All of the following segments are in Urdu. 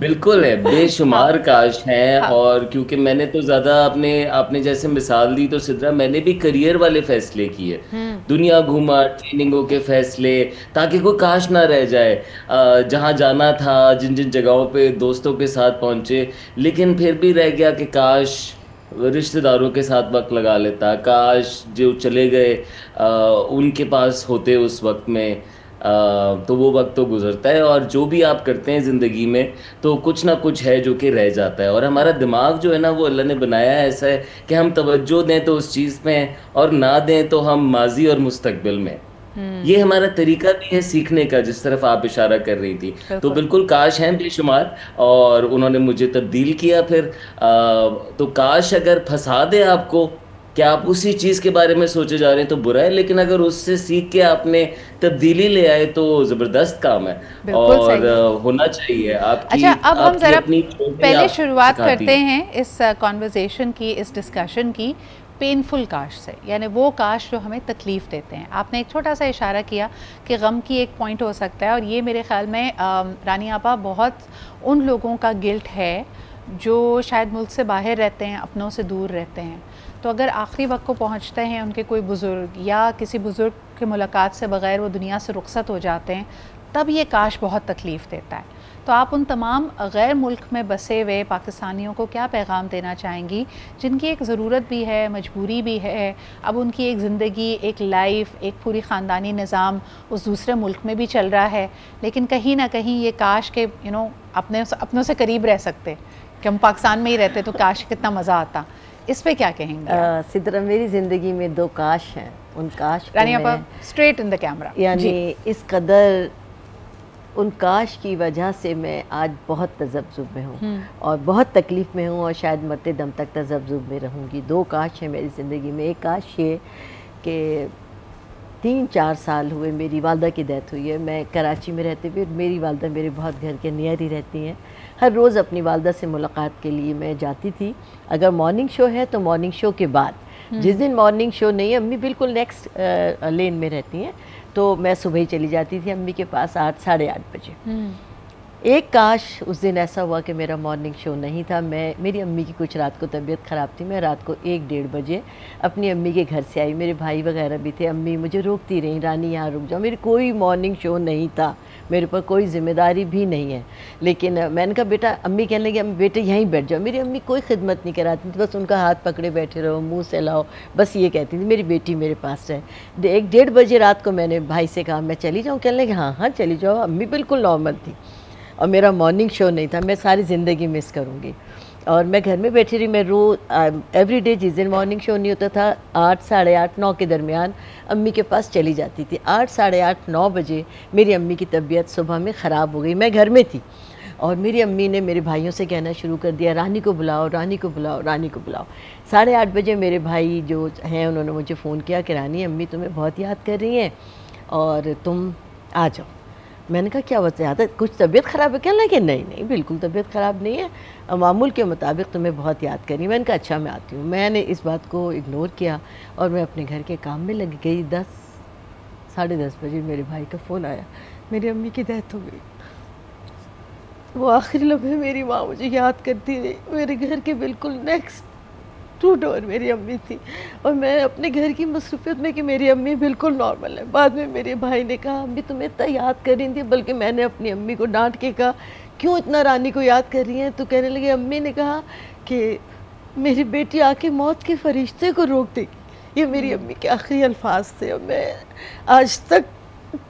بالکل ہے، بے ہاں شمار کاش ہیں. ہاں اور کیونکہ میں نے تو زیادہ آپ نے جیسے مثال دی تو سدرا، میں نے بھی کریئر والے فیصلے کیے. دنیا گھوما، ٹریننگوں کے فیصلے، تاکہ کوئی کاش نہ رہ جائے. جہاں جانا تھا، جن جن جگہوں پہ دوستوں کے ساتھ پہنچے، لیکن پھر بھی رہ گیا کہ کاش رشتہ داروں کے ساتھ وقت لگا لیتا، کاش جو چلے گئے ان کے پاس ہوتے اس وقت میں. تو وہ وقت تو گزرتا ہے، اور جو بھی آپ کرتے ہیں زندگی میں تو کچھ نہ کچھ ہے جو کہ رہ جاتا ہے. اور ہمارا دماغ جو ہے نا، وہ اللہ نے بنایا ہے ایسا ہے کہ ہم توجہ دیں تو اس چیز پہ ہیں، اور نہ دیں تو ہم ماضی اور مستقبل میں. یہ ہمارا طریقہ بھی ہے سیکھنے کا، جس طرف آپ اشارہ کر رہی تھی. تو بالکل. بالکل کاش ہیں بے شمار، اور انہوں نے مجھے تبدیل کیا پھر. تو کاش اگر پھنسا دے آپ کو کہ آپ اسی چیز کے بارے میں سوچے جا رہے ہیں تو برا ہے، لیکن اگر اس سے سیکھ کے آپ نے تبدیلی لے آئے تو زبردست کام ہے. بالکل اور صحیح. ہونا چاہیے. اچھا اب ہم آپ کی ذرا اپنی چھوٹی پہلے آپ شروعات سکھاتی کرتے ہیں. ہیں اس کانورزیشن کی، اس ڈسکشن کی پینفل کاش سے، یعنی وہ کاش جو ہمیں تکلیف دیتے ہیں. آپ نے ایک چھوٹا سا اشارہ کیا کہ غم کی ایک پوائنٹ ہو سکتا ہے، اور یہ میرے خیال میں رانی آپا بہت ان لوگوں کا گلٹ ہے جو شاید ملک سے باہر رہتے ہیں، اپنوں سے دور رہتے ہیں. تو اگر آخری وقت کو پہنچتے ہیں ان کے کوئی بزرگ، یا کسی بزرگ کے ملاقات سے بغیر وہ دنیا سے رخصت ہو جاتے ہیں، تب یہ کاش بہت تکلیف دیتا ہے. تو آپ ان تمام غیر ملک میں بسے ہوئے پاکستانیوں کو کیا پیغام دینا چاہیں گی، جن کی ایک ضرورت بھی ہے، مجبوری بھی ہے، اب ان کی ایک زندگی، ایک لائف، ایک پوری خاندانی نظام اس دوسرے ملک میں بھی چل رہا ہے، لیکن کہیں نہ کہیں یہ کاش کہ اپنوں سے قریب رہ سکتے، کہ ہم پاکستان میں ہی رہتے تو کاش کتنا مزہ آتا. اس پہ کیا کہیں گے؟ سدرا، میری زندگی میں 2 کاش ہیں. ان کاش کو رانی آپا میں اسٹریٹ ان دا کیمرہ. یعنی اس قدر ان کاش کی وجہ سے میں آج بہت تذبذب میں ہوں اور بہت تکلیف میں ہوں، اور شاید مرتے دم تک تذبذب میں رہوں گی. 2 کاش ہیں میری زندگی میں. ایک کاش یہ کہ 3-4 سال ہوئے میری والدہ کی ڈیتھ ہوئی ہے. میں کراچی میں رہتے ہوئے، میری والدہ میرے بہت گھر کے نیئر ہی رہتی ہیں. ہر روز اپنی والدہ سے ملاقات کے لیے میں جاتی تھی. اگر مارننگ شو ہے تو مارننگ شو کے بعد. جس دن مارننگ شو نہیں ہے، امی بالکل نیکسٹ لین میں رہتی ہیں، تو میں صبح ہی چلی جاتی تھی امی کے پاس 8 ساڑھے 8 بجے. ایک کاش اس دن ایسا ہوا کہ میرا مارننگ شو نہیں تھا. میری امی کی کچھ رات کو طبیعت خراب تھی. میں رات کو 1-1:30 بجے اپنی امی کے گھر سے آئی. میرے بھائی وغیرہ بھی تھے. امی مجھے روکتی رہیں، رانی یہاں رک جاؤ. میری کوئی مارننگ شو نہیں تھا، میرے پر کوئی ذمہ داری بھی نہیں ہے. لیکن میں نے کہا بیٹا، امی کہنے لگی بیٹے یہیں بیٹھ جاؤ. میری امی کوئی خدمت نہیں کراتی تھی، بس ان کا ہاتھ پکڑے بیٹھے رہو، منہ سے لاؤ، بس یہ کہتی تھی میری بیٹی میرے پاس رہے. 1-1:30 بجے رات کو میں نے بھائی سے کہا میں چلی جاؤں. کہنے لگے ہاں چلی جاؤ. امی بالکل نارمل تھی، اور میرا مارننگ شو نہیں تھا. میں ساری زندگی مس کروں گی. اور میں گھر میں بیٹھی رہی. میں روز ایوری ڈے، جس دن مارننگ شو نہیں ہوتا تھا، 8 ساڑھے 8 9 کے درمیان امی کے پاس چلی جاتی تھی. 8 ساڑھے 8 9 بجے میری امی کی طبیعت صبح میں خراب ہو گئی. میں گھر میں تھی، اور میری امی نے میرے بھائیوں سے کہنا شروع کر دیا رانی کو بلاؤ، رانی کو بلاؤ، رانی کو بلاؤ. 8:30 بجے میرے بھائی جو ہیں انہوں نے مجھے فون کیا کہ رانی امی تمہیں بہت یاد کر رہی ہیں اور تم آ جاؤ. میں نے کہا کیا وجہ ہے، کچھ طبیعت خراب ہے؟ کہنے لگے نہیں بالکل طبیعت خراب نہیں ہے، معمول کے مطابق تمہیں بہت یاد کر رہی. میں نے کہا اچھا میں آتی ہوں. میں نے اس بات کو اگنور کیا اور میں اپنے گھر کے کام میں لگ گئی. 10 ساڑھے 10 بجے میرے بھائی کا فون آیا، میری امی کی ڈیتھ ہو گئی. وہ آخری لمحے میری ماں مجھے یاد کرتی رہی. میرے گھر کے بالکل نیکسٹ 2 ڈور میری امی تھی، اور میں اپنے گھر کی مصروفیت میں کہ میری امی بالکل نارمل ہے. بعد میں میرے بھائی نے کہا امی تمہیں اتنا یاد کر رہی تھی، بلکہ میں نے اپنی امی کو ڈانٹ کے کہا کیوں اتنا رانی کو یاد کر رہی ہیں؟ تو کہنے لگے امی نے کہا کہ میری بیٹی آ کے موت کے فرشتے کو روک دے گی. یہ میری امی کے آخری الفاظ تھے. اور میں آج تک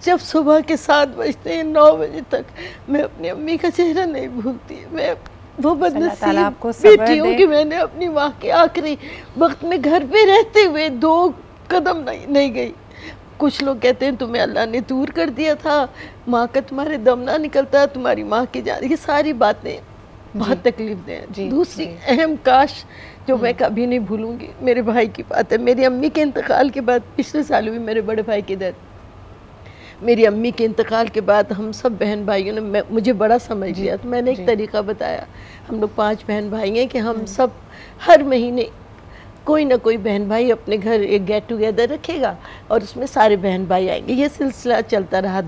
جب صبح کے 7 بجتے ہیں 9 بجے تک میں اپنی امی کا چہرہ نہیں بھولتی. میں وہ بدنصیب بیٹی ہوں کہ میں نے اپنی ماں کے آخری وقت میں گھر پہ رہتے ہوئے 2 قدم نہیں گئی. کچھ لوگ کہتے ہیں تمہیں اللہ نے دور کر دیا تھا، ماں کا تمہارے دم نہ نکلتا، تمہاری ماں کی جان. یہ ساری باتیں بہت تکلیف دیں. دوسری اہم کاش جو میں کبھی نہیں بھولوں گی میرے بھائی کی بات ہے. میری امی کے انتقال کے بعد پچھلے سال ہوئی میرے بڑے بھائی کی ڈیتھ. میری امی کے انتقال کے بعد ہم سب بہن بھائیوں نے مجھے بڑا سمجھ لیا. تو میں نے ایک طریقہ بتایا. ہم لوگ 5 بہن بھائی ہیں کہ ہم سب ہر مہینے کوئی نہ کوئی بہن بھائی اپنے گھر ایک گیٹ ٹوگیدر رکھے گا، اور اس میں سارے بہن بھائی آئیں گے. یہ سلسلہ چلتا رہا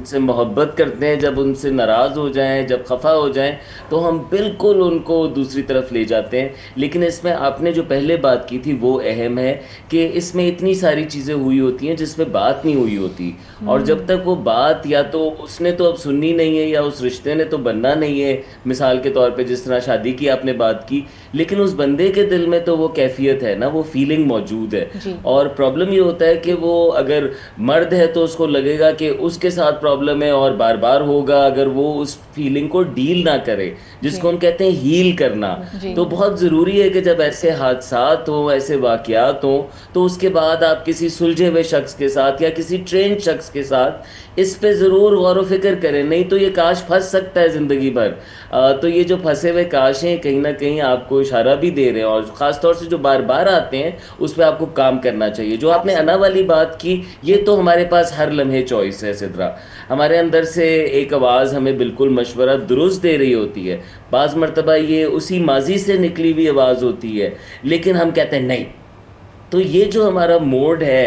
ان سے محبت کرتے ہیں، جب ان سے ناراض ہو جائیں، جب خفا ہو جائیں تو ہم بالکل ان کو دوسری طرف لے جاتے ہیں. لیکن اس میں آپ نے جو پہلے بات کی تھی وہ اہم ہے کہ اس میں اتنی ساری چیزیں ہوئی ہوتی ہیں جس میں بات نہیں ہوئی ہوتی، اور جب تک وہ بات یا تو اس نے تو اب سننی نہیں ہے یا اس رشتے نے تو بننا نہیں ہے، مثال کے طور پہ جس طرح شادی کی آپ نے بات کی، لیکن اس بندے کے دل میں تو وہ کیفیت ہے نا، وہ فیلنگ موجود ہے. اور پرابلم یہ ہوتا ہے کہ وہ اگر مرد ہے تو اس کو لگے گا کہ اس کے ساتھ پرابلم ہے اور بار بار ہوگا اگر وہ اس فیلنگ کو ڈیل نہ کرے، جس کو ہم کہتے ہیں ہیل کرنا. تو بہت ضروری ہے کہ جب ایسے حادثات ہوں، ایسے واقعات ہوں، تو اس کے بعد آپ کسی سلجھے ہوئے شخص کے ساتھ یا کسی ٹرینڈ شخص کے ساتھ اس پہ ضرور غور و فکر کریں، نہیں تو یہ کاش پھنس سکتا ہے زندگی بھر. تو یہ جو پھنسے ہوئے کاش ہیں کہیں نہ کہیں آپ کو اشارہ بھی دے رہے ہیں، اور خاص طور سے جو بار بار آتے ہیں اس پہ آپ کو کام کرنا چاہیے. جو آپ نے انا والی بات کی، یہ تو ہمارے پاس ہر لمحے چوائس ہے سدرا. ہمارے اندر سے ایک آواز ہمیں بالکل مشورہ درست دے رہی ہوتی ہے، بعض مرتبہ یہ اسی ماضی سے نکلی ہوئی آواز ہوتی ہے، لیکن ہم کہتے ہیں نہیں. تو یہ جو ہمارا موڈ ہے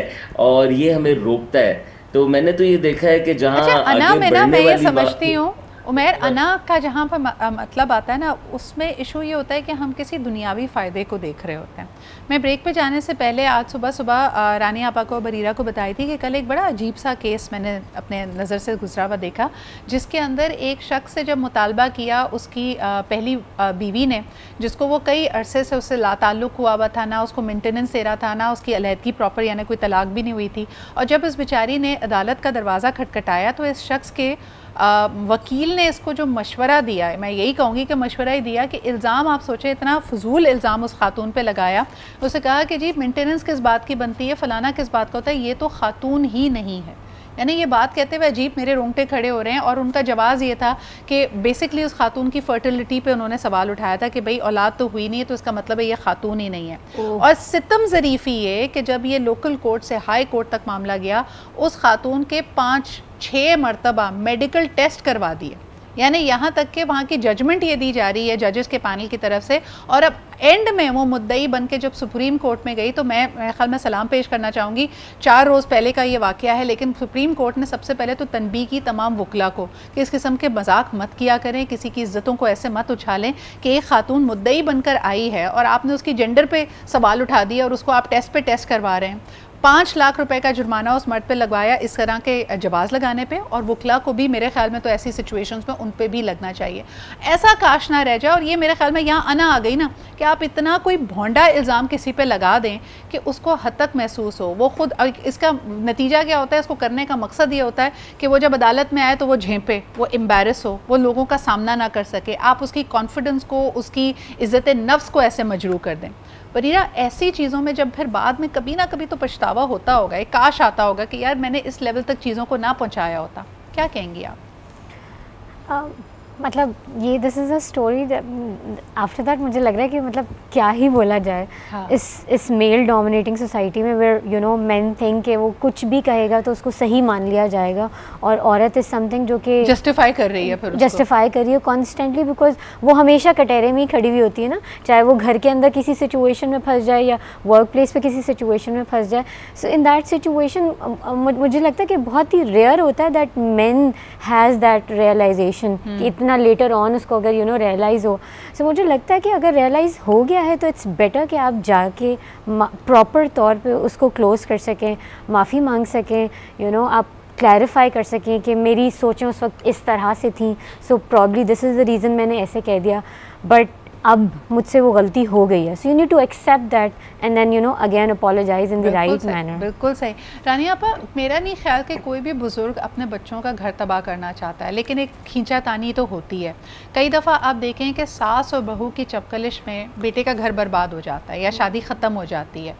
اور یہ ہمیں روکتا ہے. تو میں نے تو یہ دیکھا ہے کہ جہاں انا میں نا میں یہ سمجھتی ہوں عمیر، انا کا جہاں پر مطلب آتا ہے نا، اس میں ایشو یہ ہوتا ہے کہ ہم کسی دنیاوی فائدے کو دیکھ رہے ہوتے ہیں. میں بریک پہ جانے سے پہلے آج صبح رانی آپا کو بریرہ کو بتائی تھی کہ کل ایک بڑا عجیب سا کیس میں نے اپنے نظر سے گزرا ہوا دیکھا، جس کے اندر ایک شخص سے جب مطالبہ کیا اس کی پہلی بیوی نے، جس کو وہ کئی عرصے سے اس سے لا تعلق ہوا ہوا تھا، نہ اس کو مینٹیننس دے رہا تھا، نہ اس کی علیحدگی پراپر یعنی کوئی طلاق بھی نہیں ہوئی تھی، اور جب اس بیچاری نے عدالت کا دروازہ کھٹکھٹایا تو اس شخص کے وکیل نے اس کو جو مشورہ دیا ہے، میں یہی کہوں گی کہ مشورہ ہی دیا کہ الزام آپ سوچیں اتنا فضول الزام اس خاتون پہ لگایا. اسے کہا کہ جی مینٹیننس کس بات کی بنتی ہے، فلانا کس بات کا ہوتا ہے، یہ تو خاتون ہی نہیں ہے. یعنی یہ بات کہتے ہوئے عجیب میرے رونگٹے کھڑے ہو رہے ہیں. اور ان کا جواز یہ تھا کہ بیسکلی اس خاتون کی فرٹیلٹی پہ انہوں نے سوال اٹھایا تھا کہ بھئی اولاد تو ہوئی نہیں ہے تو اس کا مطلب ہے یہ خاتون ہی نہیں ہے. اور ستم ظریفی یہ کہ جب یہ لوکل کورٹ سے ہائی کورٹ تک معاملہ گیا، اس خاتون کے 5-6 مرتبہ میڈیکل ٹیسٹ کروا دیے. یعنی یہاں تک کہ وہاں کی ججمنٹ یہ دی جا رہی ہے ججز کے پینل کی طرف سے. اور اب اینڈ میں وہ مدعی بن کے جب سپریم کورٹ میں گئی تو میں خیال میں سلام پیش کرنا چاہوں گی. 4 روز پہلے کا یہ واقعہ ہے، لیکن سپریم کورٹ نے سب سے پہلے تو تنبیہ کی تمام وکلا کو کہ اس قسم کے مذاق مت کیا کریں، کسی کی عزتوں کو ایسے مت اچھالیں کہ ایک خاتون مدعی بن کر آئی ہے اور آپ نے اس کی جینڈر پہ سوال اٹھا دیا اور اس کو آپ ٹیسٹ پہ ٹیسٹ کروا رہے ہیں. 5 لاکھ روپے کا جرمانہ اس مرد پہ لگوایا اس طرح کے جواز لگانے پہ، اور وکلا کو بھی میرے خیال میں تو ایسی سچویشنز میں ان پہ بھی لگنا چاہیے. ایسا کاش نہ رہ جائے. اور یہ میرے خیال میں یہاں انا آ گئی نا کہ آپ اتنا کوئی بھونڈا الزام کسی پہ لگا دیں کہ اس کو حد تک محسوس ہو وہ خود. اور اس کا نتیجہ کیا ہوتا ہے، اس کو کرنے کا مقصد یہ ہوتا ہے کہ وہ جب عدالت میں آئے تو وہ جھینپے، وہ امبیرس ہو، وہ لوگوں کا سامنا نہ کر سکے. آپ اس کی کانفیڈنس کو، اس کی عزت نفس کو ایسے مجروح کر دیں. بریرہ ایسی چیزوں میں جب پھر بعد میں کبھی نہ کبھی تو پچھتاوا ہوتا ہوگا، ایک کاش آتا ہوگا کہ یار میں نے اس لیول تک چیزوں کو نہ پہنچایا ہوتا. کیا کہیں گی آپ؟ مطلب یہ this is a story after that مجھے لگ رہا ہے کہ مطلب کیا ہی بولا جائے اس میل ڈومینیٹنگ سوسائٹی میں، where you know men think کہ وہ کچھ بھی کہے گا تو اس کو صحیح مان لیا جائے گا، اور عورت از سم تھنگ جو کہ جسٹیفائی کر رہی ہے، پھر جسٹیفائی کر رہی ہے کانسٹنٹلی، بیکاز وہ ہمیشہ کٹہرے میں ہی کھڑی ہوئی ہوتی ہے نا، چاہے وہ گھر کے اندر کسی سچویشن میں پھنس جائے یا ورک پلیس پہ کسی سچویشن میں پھنس جائے. سو ان دیٹ سچویشن مجھے لگتا ہے کہ بہت ہی ریئر ہوتا ہے that man has that realization کہ اتنا لیٹر آن اس کو اگر یو نو ریئلائز ہو. سو مجھے لگتا ہے کہ اگر ریئلائز ہو گیا ہے تو اٹس بیٹر کہ آپ جا کے پراپر طور پہ اس کو کلوز کر سکیں، معافی مانگ سکیں، یو نو آپ کلیریفائی کر سکیں کہ میری سوچیں اس وقت اس طرح سے تھیں، so probably this is the reason میں نے ایسے کہہ دیا، بٹ اب مجھ سے وہ غلطی ہو گئی ہے. So you need to accept that and then you know again apologize in the right manner. بالکل صحیح. رانی آپا، میرا نہیں خیال کہ کوئی بھی بزرگ اپنے بچوں کا گھر تباہ کرنا چاہتا ہے، لیکن ایک کھینچا تانی تو ہوتی ہے. کئی دفعہ آپ دیکھیں کہ ساس اور بہو کی چپکلش میں بیٹے کا گھر برباد ہو جاتا ہے یا شادی ختم ہو جاتی ہے.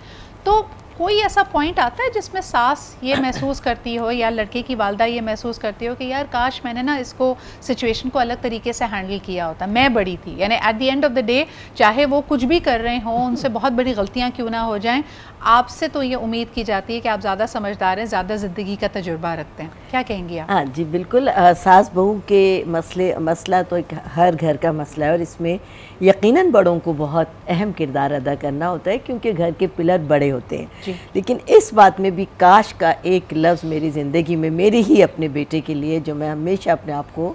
تو کوئی ایسا پوائنٹ آتا ہے جس میں ساس یہ محسوس کرتی ہو یا لڑکے کی والدہ یہ محسوس کرتی ہو کہ یار کاش میں نے نا اس کو سچویشن کو الگ طریقے سے ہینڈل کیا ہوتا، میں بڑی تھی. یعنی at the end of the day چاہے وہ کچھ بھی کر رہے ہوں، ان سے بہت بڑی غلطیاں کیوں نہ ہو جائیں، آپ سے تو یہ امید کی جاتی ہے کہ آپ زیادہ سمجھدار ہیں، زیادہ زندگی کا تجربہ رکھتے ہیں. کیا کہیں گی آپ؟ ہاں جی بالکل. ساس بہو کے مسئلہ تو ایک ہر گھر کا مسئلہ ہے، اور اس میں یقیناً بڑوں کو بہت اہم کردار ادا کرنا ہوتا ہے کیونکہ گھر کے پلر بڑے ہوتے ہیں. لیکن اس بات میں بھی کاش کا ایک لفظ میری زندگی میں میرے ہی اپنے بیٹے کے لیے جو میں ہمیشہ اپنے آپ کو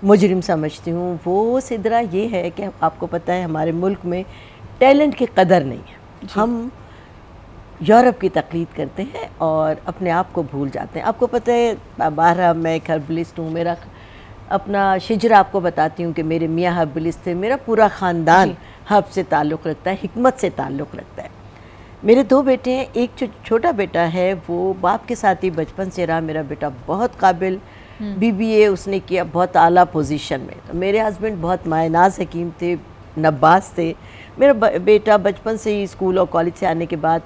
مجرم سمجھتی ہوں وہ سدرا یہ ہے کہ آپ کو پتہ ہے ہمارے ملک میں ٹیلنٹ کی قدر نہیں ہے. ہم یورپ کی تقلید کرتے ہیں اور اپنے آپ کو بھول جاتے ہیں. آپ کو پتہ ہے بارہ میں ایک ہربلسٹ ہوں, میرا اپنا شجرہ آپ کو بتاتی ہوں کہ میرے میاں ہربلسٹ تھے, میرا پورا خاندان ہرب سے تعلق رکھتا ہے, حکمت سے تعلق رکھتا ہے. میرے دو بیٹے ہیں, ایک جو چھوٹا بیٹا ہے وہ باپ کے ساتھ ہی بچپن سے رہا. میرا بیٹا بہت قابل BBA اس نے کیا, بہت اعلیٰ پوزیشن میں. تو میرے ہسبینڈ بہت مائع ناز حکیم تھے, نباز تھے. میرا بیٹا بچپن سے ہی اسکول اور کالج سے آنے کے بعد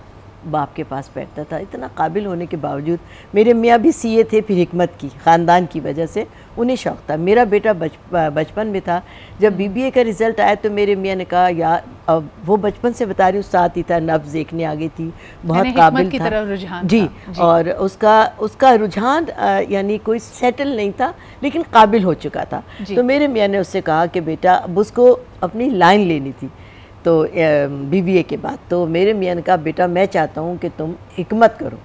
باپ کے پاس بیٹھتا تھا. اتنا قابل ہونے کے باوجود میرے میاں بھی CA تھے, پھر حکمت کی خاندان کی وجہ سے انہیں شوق تھا. میرا بیٹا بچپن میں تھا, جب BBA کا رزلٹ آیا تو میرے میاں نے کہا یار وہ بچپن سے بتا رہی ہوں ساتھ ہی تھا, نبض دیکھنے آ گئی تھی, بہت قابل تھا. جی, اور اس کا رجحان یعنی کوئی سیٹل نہیں تھا لیکن قابل ہو چکا تھا. تو میرے میاں نے اس سے کہا کہ بیٹا اب اس کو اپنی لائن لینی تھی تو BBA کے بعد. تو میرے میاں نے کہا بیٹا میں چاہتا ہوں کہ تم حکمت کرو.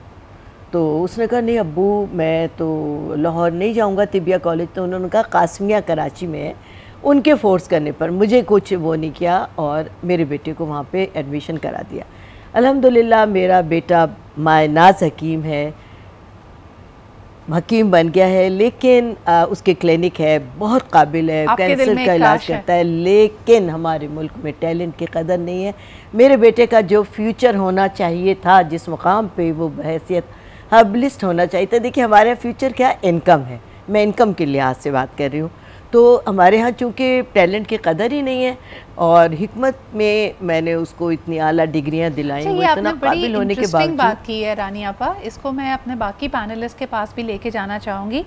تو اس نے کہا نہیں ابو میں تو لاہور نہیں جاؤں گا طبیہ کالج. تو انہوں نے کہا قاسمیہ کراچی میں ہے, ان کے فورس کرنے پر مجھے کچھ وہ نہیں کیا اور میرے بیٹے کو وہاں پہ ایڈمیشن کرا دیا. الحمدللہ میرا بیٹا مائع ناز حکیم ہے, حکیم بن گیا ہے, لیکن اس کے کلینک ہے, بہت قابل ہے, کینسر کا علاج کرتا ہے. لیکن ہمارے ملک میں ٹیلنٹ کی قدر نہیں ہے. میرے بیٹے کا جو فیوچر ہونا چاہیے تھا, جس مقام پہ وہ بحیثیت ہربلسٹ ہونا چاہیے تھا, دیکھیں ہمارے فیوچر کیا انکم ہے, میں انکم کے لحاظ سے بات کر رہی ہوں. تو ہمارے ہاں چونکہ ٹیلنٹ کی قدر ہی نہیں ہے اور حکمت میں نے اس کو اتنی اعلیٰ ڈگریاں دلائیں, وہ اتنا قابل ہونے کے باوجود. بات کی ہے رانی آپا, اس کو میں اپنے باقی پینلسٹ کے پاس بھی لے کے جانا چاہوں گی.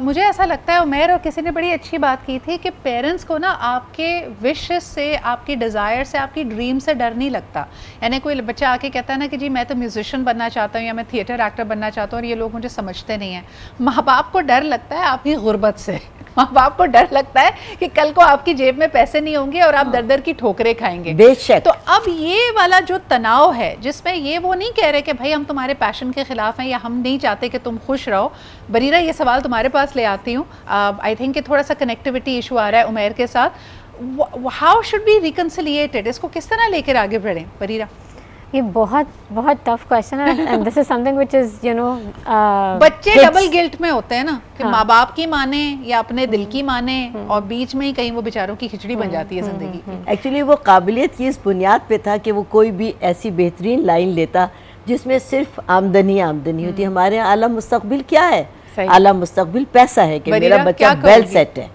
مجھے ایسا لگتا ہے عمیر اور کسی نے بڑی اچھی بات کی تھی کہ پیرنٹس کو نا آپ کے وشز سے, آپ کی ڈیزائر سے, آپ کی ڈریم سے ڈر نہیں لگتا. یعنی کوئی بچہ آ کے کہتا ہے نا کہ جی میں تو میوزیشین بننا چاہتا ہوں یا میں تھیٹر ایکٹر بننا چاہتا ہوں اور یہ لوگ مجھے سمجھتے نہیں ہیں. ماں باپ کو ڈر لگتا ہے آپ کی غربت سے, ماں باپ کو ڈر لگتا ہے کہ کل کو آپ کی جیب میں پیسے نہیں ہوں گے اور آپ در در کی ٹھوکریں کھائیں گے. بے شک. تو اب یہ والا جو تناؤ ہے جس میں یہ وہ نہیں کہہ رہے کہ بھائی ہم تمہارے پیشن کے خلاف ہیں یا ہم نہیں چاہتے کہ تم خوش رہو. بریرہ یہ سوال تمہارے پاس لے آتی ہوں. آئی تھنک کہ تھوڑا سا کنیکٹیوٹی ایشو آ رہا ہے عمیر کے ساتھ. ہاؤ شوڈ بی ریکنسلیٹڈ, اس کو کس طرح لے کر آگے بڑھیں بریرہ؟ یہ بہت ٹف کویشچن ہے, and this is something which is you know بچے ڈبل گلٹ میں ہوتے ہیں نا کہ ماں باپ کی مانیں یا اپنے دل کی مانیں, اور بیچ میں ہی کہیں وہ بیچاروں کی کھچڑی بن جاتی ہے زندگی. ایکچولی وہ قابلیت کی اس بنیاد پہ تھا کہ وہ کوئی بھی ایسی بہترین لائن لیتا جس میں صرف آمدنی ہوتی. ہمارے اعلیٰ مستقبل کیا ہے؟ اعلیٰ مستقبل پیسہ ہے کہ میرا بچہ ویل سیٹ ہے.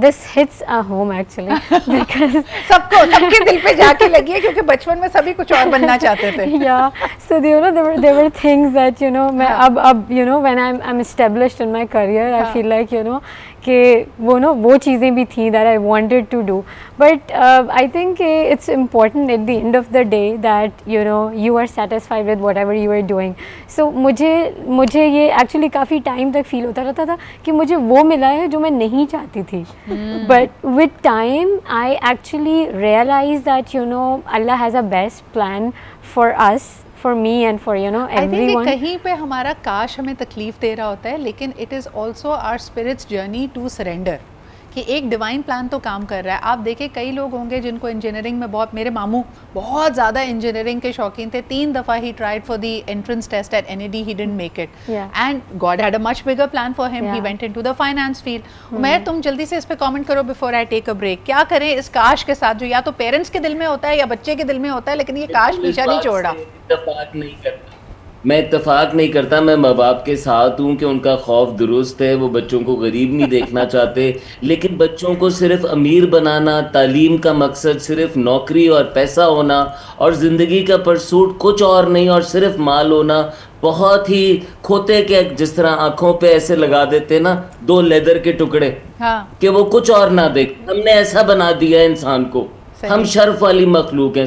This hits a home actually because سب کے دل پہ جا کے لگی ہے کیونکہ بچپن میں سبھی کچھ اور بننا چاہتے تھے. Yeah, so you know there were things that you know میں اب you know when I'm established in my career I feel like you know کہ وہ چیزیں بھی تھیں that I wanted to do, but I think it's important at the end of the day that you know you are satisfied with whatever you are doing. So مجھے یہ ایکچولی کافی ٹائم تک فیل ہوتا رہتا تھا کہ مجھے وہ ملا ہے جو میں نہیں چاہتی تھی, but with time I actually realized that you know Allah has a best plan for us, for me and for you know everyone. کہیں پہ ہمارا کاش ہمیں تکلیف دے رہا ہوتا ہے, لیکن it is also our spirit's journey to surrender, کہ ایک ڈیوائن پلان تو کام کر رہا ہے. آپ دیکھیں کئی لوگ ہوں گے جن کو انجینئرنگ میں میرے ماموں بہت زیادہ انجینئرنگ کے شوقین تھے. 3 دفعہ ہی tried for the entrance test at NAD, he didn't make it and God had a much bigger plan for him. He went into the finance field. Umair تم جلدی سے اس پہ کامنٹ کرو before I take a break. کیا کریں اس کاش کے ساتھ جو یا تو پیرنٹس کے دل میں ہوتا ہے یا بچے کے دل میں ہوتا ہے, لیکن یہ کاش پیچھا نہیں چھوڑ رہا. میں اتفاق نہیں کرتا, میں ماں باپ کے ساتھ ہوں کہ ان کا خوف درست ہے, وہ بچوں کو غریب نہیں دیکھنا چاہتے, لیکن بچوں کو صرف امیر بنانا, تعلیم کا مقصد صرف نوکری اور پیسہ ہونا اور زندگی کا پرسوٹ کچھ اور نہیں اور صرف مال ہونا, بہت ہی کھوتے کے جس طرح آنکھوں پہ ایسے لگا دیتے نا 2 لیدر کے ٹکڑے کہ وہ کچھ اور نہ دیکھ. ہم نے ایسا بنا دیا انسان کو, ہم شرف والی مخلوق ہیں.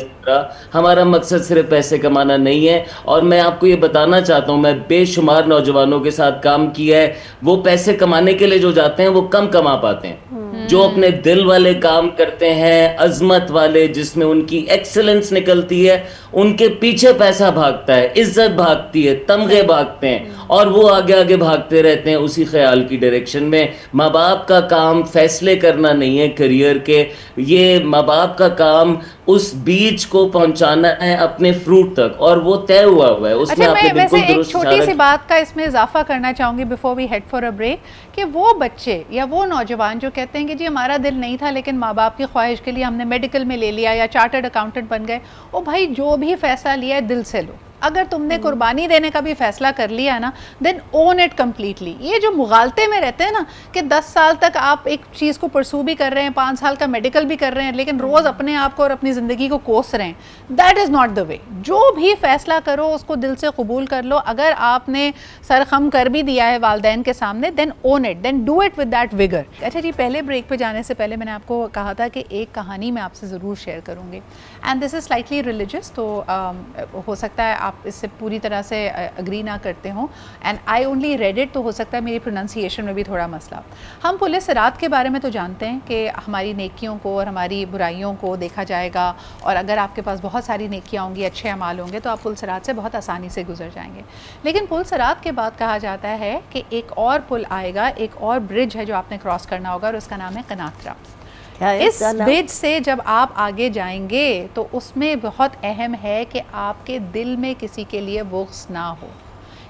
ہمارا مقصد صرف پیسے کمانا نہیں ہے. اور میں آپ کو یہ بتانا چاہتا ہوں, میں بے شمار نوجوانوں کے ساتھ کام کیا ہے, وہ پیسے کمانے کے لیے جو جاتے ہیں وہ کم کما پاتے ہیں. جو اپنے دل والے کام کرتے ہیں, عظمت والے, جس میں ان کی ایکسلنس نکلتی ہے, ان کے پیچھے پیسہ بھاگتا ہے, عزت بھاگتی ہے, تمغے بھاگتے ہیں, اور وہ آگے آگے بھاگتے رہتے ہیں اسی خیال کی ڈائریکشن میں. ماں باپ کا کام فیصلے کرنا نہیں ہے کریئر کے, یہ ماں باپ کا کام اس بیج کو پہنچانا ہے اپنے فروٹ تک, اور وہ طے ہوا ہے. اس میں آپ نے بالکل درست. ایک چھوٹی سی بات کا اس میں اضافہ کرنا چاہوں گی before we head for a break, کہ وہ بچے یا وہ نوجوان جو کہتے ہیں کہ جی ہمارا دل نہیں تھا لیکن ماں باپ کی خواہش کے لیے ہم نے میڈیکل میں لے لیا یا چارٹرڈ اکاؤنٹنٹ بن گئے, او بھائی جو بھی فیصلہ لیا ہے دل سے لو. اگر تم نے قربانی دینے کا بھی فیصلہ کر لیا نا, دین اون اٹ کمپلیٹلی. یہ جو مغالطے میں رہتے ہیں نا کہ 10 سال تک آپ ایک چیز کو پرسو بھی کر رہے ہیں, 5 سال کا میڈیکل بھی کر رہے ہیں, لیکن روز اپنے آپ کو اور اپنی زندگی کو کوس رہے ہیں, دیٹ از ناٹ دا وے. جو بھی فیصلہ کرو اس کو دل سے قبول کر لو. اگر آپ نے سر خم کر بھی دیا ہے والدین کے سامنے, then own it, then do it with that vigour. اچھا جی, پہلے بریک پہ جانے سے پہلے میں نے آپ کو کہا تھا کہ ایک کہانی میں آپ سے ضرور شیئر کروں گی, and this is slightly religious, تو ہو سکتا ہے آپ اس سے پوری طرح سے اگری نہ کرتے ہوں, and I only read it, تو ہو سکتا ہے میری پروننسیشن میں بھی تھوڑا مسئلہ. ہم پل صراط کے بارے میں تو جانتے ہیں کہ ہماری نیکیوں کو اور ہماری برائیوں کو دیکھا جائے گا, اور اگر آپ کے پاس بہت ساری نیکیاں ہوں گی, اچھے اعمال ہوں گے, تو آپ پل صراط سے بہت آسانی سے گزر جائیں گے. لیکن پل صراط کے بعد کہا جاتا ہے کہ ایک اور پل آئے گا, ایک اور برج ہے جو آپ نے کراس کرنا ہوگا, اور اس کا نام ہے قناطرہ. اس برج سے جب آپ آگے جائیں گے تو اس میں بہت اہم ہے کہ آپ کے دل میں کسی کے لیے بغض نہ ہو.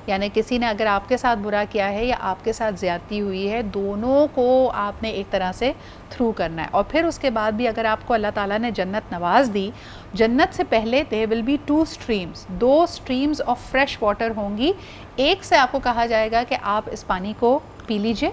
یعنی کسی نے اگر آپ کے ساتھ برا کیا ہے یا آپ کے ساتھ زیادتی ہوئی ہے, دونوں کو آپ نے ایک طرح سے تھرو کرنا ہے. اور پھر اس کے بعد بھی اگر آپ کو اللہ تعالیٰ نے جنت نواز دی, جنت سے پہلے there will be 2 streams, 2 streams of fresh water ہوں گی. ایک سے آپ کو کہا جائے گا کہ آپ اس پانی کو پی لیجئے,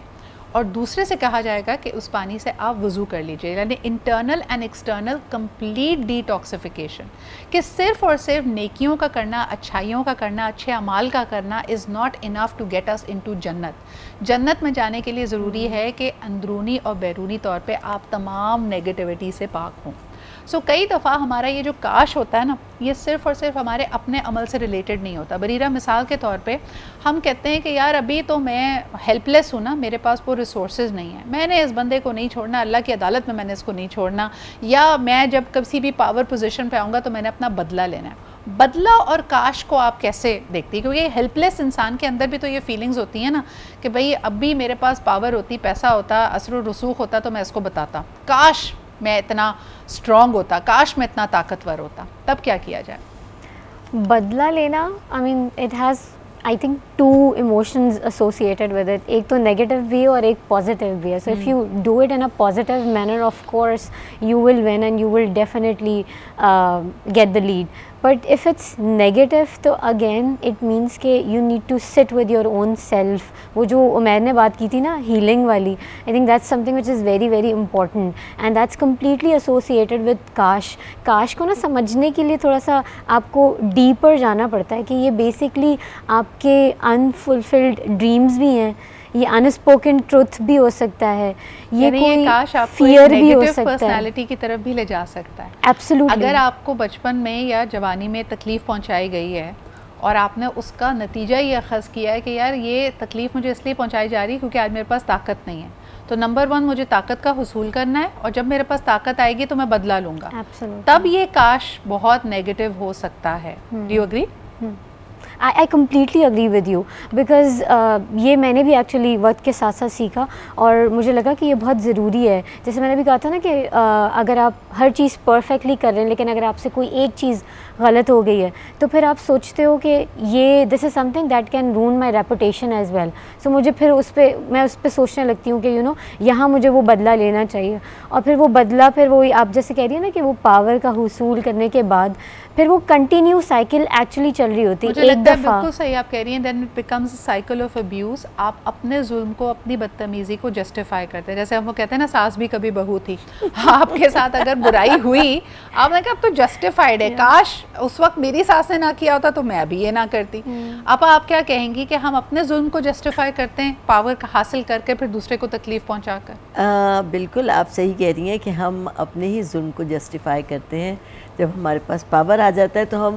اور دوسرے سے کہا جائے گا کہ اس پانی سے آپ وضو کر لیجئے. یعنی internal and external complete D toxification, کہ صرف اور صرف نیکیوں کا کرنا, اچھائیوں کا کرنا, اچھے اعمال کا کرنا is not enough to get us into جنت. جنت میں جانے کے لیے ضروری ہے کہ اندرونی اور بیرونی طور پہ آپ تمام نیگیٹیوٹی سے پاک ہوں. سو کئی دفعہ ہمارا یہ جو کاش ہوتا ہے نا, یہ صرف اور صرف ہمارے اپنے عمل سے ریلیٹڈ نہیں ہوتا. بریرہ مثال کے طور پہ ہم کہتے ہیں کہ یار ابھی تو میں ہیلپ لیس ہوں نا, میرے پاس وہ ریسورسز نہیں ہیں, میں نے اس بندے کو نہیں چھوڑنا, اللہ کی عدالت میں نے اس کو نہیں چھوڑنا, یا میں جب کسی بھی پاور پوزیشن پہ آؤں گا تو میں نے اپنا بدلہ لینا ہے. بدلہ اور کاش کو آپ کیسے دیکھتی؟ کیونکہ ہیلپ لیس انسان کے اندر بھی تو یہ فیلنگز ہوتی ہیں نا کہ بھئی اب بھی میرے پاس پاور ہوتی, پیسہ ہوتا, اثر و رسوخ ہوتا تو میں اس کو بتاتا, کاش میں اتنا اسٹرانگ ہوتا, کاش میں اتنا طاقتور ہوتا. تب کیا کیا جائے؟ بدلہ لینا, I mean it has I think 2 emotions associated with it. ایک تو نیگیٹو بھی ہے اور ایک پازیٹیو بھی ہے. So if you do it in a positive manner, of course you will win and you will definitely get the lead. But if it's negative, تو again it means کہ you need to sit with your own self. وہ جو عمیر نے بات کی تھی نا healing والی, I think that's something which is very very important, and that's completely associated with کاش. کاش کو نا سمجھنے کے لیے تھوڑا سا آپ کو ڈیپر جانا پڑتا ہے کہ یہ بیسکلی آپ کے انفلفلڈ ڈریمز بھی ہیں, یہ انسپوکن ٹروتھ بھی ہو سکتا ہے, یہ کوئی فیئر بھی ہو سکتا ہے, پرسنالٹی کی طرف بھی لے جا سکتا ہے. ایبسلیوٹلی. اگر آپ کو بچپن میں یا جوانی میں تکلیف پہنچائی گئی ہے اور آپ نے اس کا نتیجہ یہ اخذ کیا ہے کہ یار یہ تکلیف مجھے اس لیے پہنچائی جا رہی ہے کیونکہ آج میرے پاس طاقت نہیں ہے, تو نمبر 1 مجھے طاقت کا حصول کرنا ہے, اور جب میرے پاس طاقت آئے گی تو میں بدلہ لوں گا. تب یہ کاش بہت نیگیٹو ہو سکتا ہے. Do you agree? I completely agree with you, because یہ میں نے بھی ایکچولی وقت کے ساتھ ساتھ سیکھا, اور مجھے لگا کہ یہ بہت ضروری ہے. جیسے میں نے بھی کہا تھا نا کہ اگر آپ ہر چیز پرفیکٹلی کر رہے ہیں لیکن اگر آپ سے کوئی ایک چیز غلط ہو گئی ہے تو پھر آپ سوچتے ہو کہ یہ this is something that can ruin my reputation as well. So مجھے پھر میں اس پہ سوچنے لگتی ہوں کہ یہاں مجھے وہ بدلہ لینا چاہیے. اور پھر وہ بدلہ, پھر وہ آپ جیسے کہہ رہی ہیں نا کہ وہ پاور کا حصول کرنے کے بعد پھر وہ کنٹینیو سائیکل ایکچولی چل رہی ہوتی ہے. ایک دفعہ بالکل صحیح آپ کہہ رہی ہیں, then it becomes cycle of abuse. آپ اپنے ظلم کو, اپنی بدتمیزی کو جسٹیفائی کرتے ہیں. جیسے ہم وہ کہتے ہیں نا ساس بھی کبھی بہو تھی, آپ کے ساتھ اگر برائی ہوئی آپ نے کہا اب تو جسٹیفائڈ ہے, کاش اس وقت میری ساس نے نہ کیا ہوتا تو میں ابھی یہ نہ کرتی. اب آپ کیا کہیں گی کہ ہم اپنے ظلم کو جسٹیفائی کرتے ہیں پاور حاصل کر کے پھر دوسرے کو تکلیف پہنچا کر؟ بالکل آپ صحیح کہہ رہی ہیں کہ ہم اپنے ہی ظلم کو جسٹیفائی کرتے ہیں. جب ہمارے پاس پاور آ جاتا ہے تو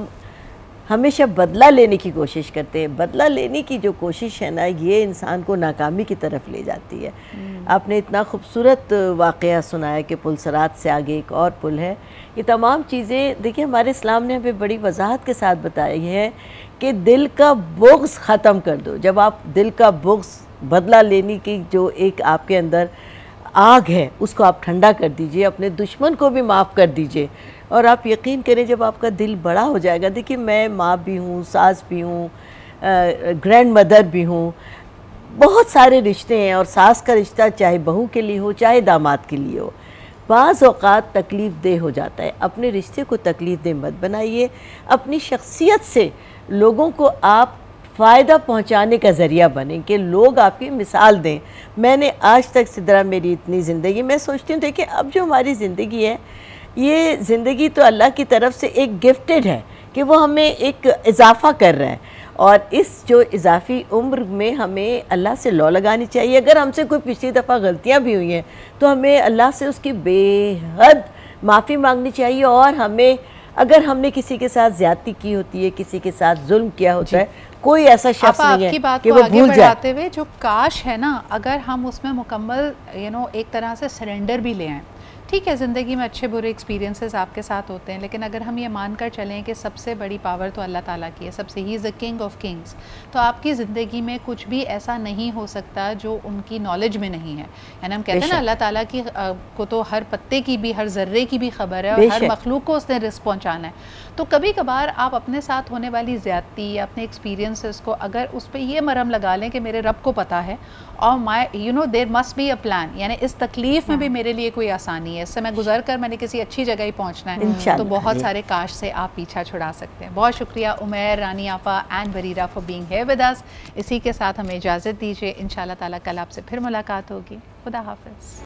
ہمیشہ بدلہ لینے کی کوشش کرتے ہیں. بدلہ لینے کی جو کوشش ہے نا یہ انسان کو ناکامی کی طرف لے جاتی ہے. آپ نے اتنا خوبصورت واقعہ سنایا کہ پل صراط سے آگے ایک اور پل ہے. یہ تمام چیزیں دیکھیں ہمارے اسلام نے ہمیں بڑی وضاحت کے ساتھ بتائی ہے کہ دل کا بغض ختم کر دو. جب آپ دل کا بغض بدلہ لینے کی جو ایک آپ کے اندر آگ ہے اس کو آپ ٹھنڈا کر دیجئے, اپنے دشمن کو بھی معاف کر دیجئے, اور آپ یقین کریں جب آپ کا دل بڑا ہو جائے گا. دیکھیے میں ماں بھی ہوں, ساس بھی ہوں, گرینڈ مدر بھی ہوں, بہت سارے رشتے ہیں, اور ساس کا رشتہ چاہے بہو کے لیے ہو چاہے داماد کے لیے ہو بعض اوقات تکلیف دہ ہو جاتا ہے. اپنے رشتے کو تکلیف دہ مت بنائیے, اپنی شخصیت سے لوگوں کو آپ فائدہ پہنچانے کا ذریعہ بنیں کہ لوگ آپ کی مثال دیں. میں نے آج تک سدرا میری اتنی زندگی میں سوچتی ہوں دیکھیں اب جو ہماری زندگی ہے یہ زندگی تو اللہ کی طرف سے ایک گفٹڈ ہے کہ وہ ہمیں ایک اضافہ کر رہا ہے, اور اس جو اضافی عمر میں ہمیں اللہ سے لو لگانی چاہیے. اگر ہم سے کوئی پچھلی دفعہ غلطیاں بھی ہوئی ہیں تو ہمیں اللہ سے اس کی بے حد معافی مانگنی چاہیے, اور ہمیں اگر ہم نے کسی کے ساتھ زیادتی کی ہوتی ہے, کسی کے ساتھ ظلم کیا ہوتا ہے, کوئی ایسا شخص نہیں ہے کہ وہ بھول جائے. بڑھاتے ہوئے جو کاش ہے نا اگر ہم اس میں مکمل ایک طرح سے سرنڈر بھی لے آئیں. ٹھیک ہے زندگی میں اچھے برے ایکسپیرینسز آپ کے ساتھ ہوتے ہیں, لیکن اگر ہم یہ مان کر چلیں کہ سب سے بڑی پاور تو اللہ تعالیٰ کی ہے, سب سے ہی از اے کنگ آف کنگز, تو آپ کی زندگی میں کچھ بھی ایسا نہیں ہو سکتا جو ان کی نالج میں نہیں ہے. یعنی ہم کہتے ہیں نا اللہ تعالیٰ کی کو تو ہر پتے کی بھی, ہر ذرے کی بھی خبر ہے, اور ہر مخلوق کو اس نے رزق پہنچانا ہے. تو کبھی کبھار آپ اپنے ساتھ ہونے والی زیادتی یا اپنے ایکسپیرینسز کو اگر اس پہ یہ مرہم لگا لیں کہ میرے رب کو پتہ ہے, اور there must be a plan, یعنی اس تکلیف میں بھی میرے لیے کوئی آسانی ہے, اس سے میں گزر کر میں نے کسی اچھی جگہ ہی پہنچنا ہے, تو بہت سارے کاش سے آپ پیچھا چھڑا سکتے ہیں. بہت شکریہ عمیر, رانی آپا and Bareera for being here with us. اسی کے ساتھ ہمیں اجازت دیجیے, انشاءاللہ تعالیٰ کل آپ سے پھر ملاقات ہوگی. خدا حافظ.